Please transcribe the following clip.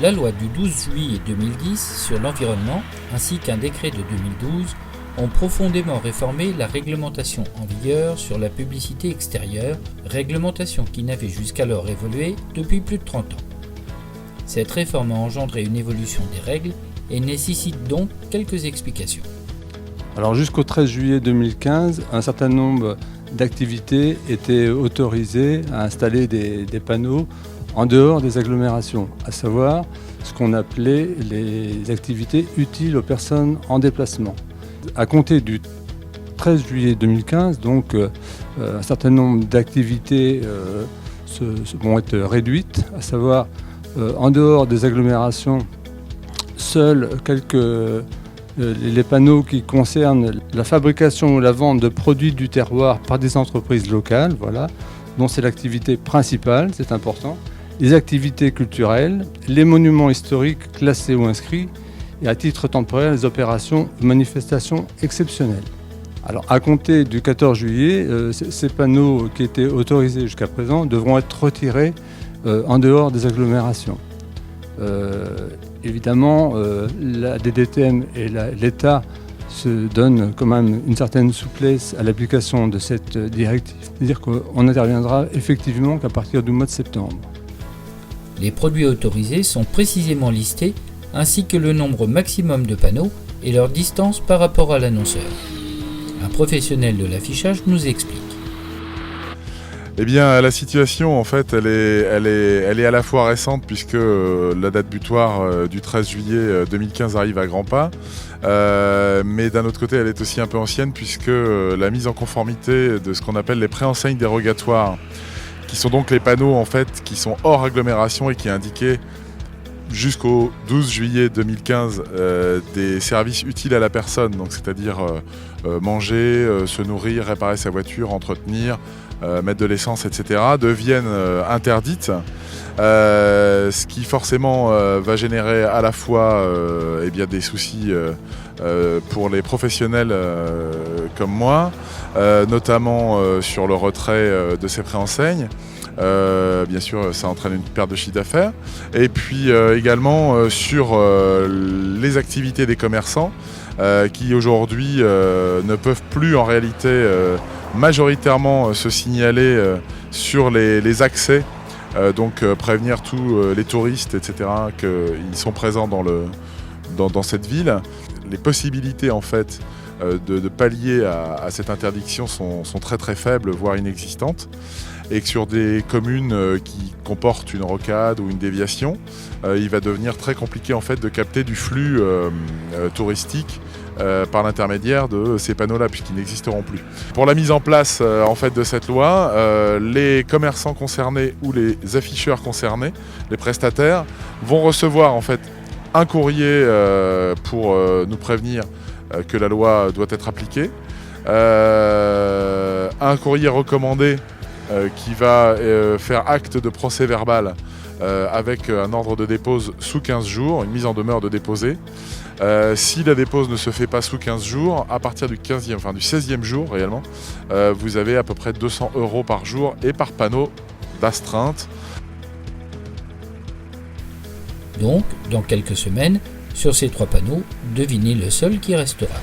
La loi du 12 juillet 2010 sur l'environnement ainsi qu'un décret de 2012 ont profondément réformé la réglementation en vigueur sur la publicité extérieure, réglementation qui n'avait jusqu'alors évolué depuis plus de 30 ans. Cette réforme a engendré une évolution des règles et nécessite donc quelques explications. Alors jusqu'au 13 juillet 2015, un certain nombre d'activités étaient autorisées à installer des panneaux en dehors des agglomérations, à savoir ce qu'on appelait les activités utiles aux personnes en déplacement. À compter du 13 juillet 2015, donc, un certain nombre d'activités vont être réduites, à savoir en dehors des agglomérations, seuls les panneaux qui concernent la fabrication ou la vente de produits du terroir par des entreprises locales, voilà, dont c'est l'activité principale, c'est important, les activités culturelles, les monuments historiques classés ou inscrits, et à titre temporaire, les opérations de manifestations exceptionnelles. Alors, à compter du 14 juillet, ces panneaux qui étaient autorisés jusqu'à présent devront être retirés en dehors des agglomérations. Évidemment, la DDTM et l'État se donnent quand même une certaine souplesse à l'application de cette directive. C'est-à-dire qu'on n'interviendra effectivement qu'à partir du mois de septembre. Les produits autorisés sont précisément listés, ainsi que le nombre maximum de panneaux et leur distance par rapport à l'annonceur. Un professionnel de l'affichage nous explique. Eh bien, la situation, en fait, elle est à la fois récente puisque la date butoir du 13 juillet 2015 arrive à grands pas, mais d'un autre côté, elle est aussi un peu ancienne puisque la mise en conformité de ce qu'on appelle les préenseignes dérogatoires, qui sont donc les panneaux en fait qui sont hors agglomération et qui indiquaient jusqu'au 12 juillet 2015 des services utiles à la personne, donc c'est-à-dire manger, se nourrir, réparer sa voiture, entretenir, mettre de l'essence, etc., deviennent interdites, ce qui forcément va générer à la fois des soucis pour les professionnels comme moi, notamment sur le retrait de ces préenseignes. Bien sûr, ça entraîne une perte de chiffre d'affaires. Et puis également sur les activités des commerçants qui aujourd'hui ne peuvent plus en réalité majoritairement se signaler sur les accès, donc prévenir tous les touristes, etc., qu'ils sont présents dans cette ville. Les possibilités en fait de pallier à cette interdiction sont très très faibles, voire inexistantes. Et que sur des communes qui comportent une rocade ou une déviation, il va devenir très compliqué en fait de capter du flux touristique par l'intermédiaire de ces panneaux-là, puisqu'ils n'existeront plus. Pour la mise en place en fait de cette loi, les commerçants concernés ou les afficheurs concernés, les prestataires, vont recevoir en fait un courrier pour nous prévenir que la loi doit être appliquée, un courrier recommandé qui va faire acte de procès verbal avec un ordre de dépose sous 15 jours, une mise en demeure de déposer. Si la dépose ne se fait pas sous 15 jours, à partir du 16e jour réellement, vous avez à peu près 200 € par jour et par panneau d'astreinte. Donc, dans quelques semaines, sur ces 3 panneaux, devinez le seul qui restera.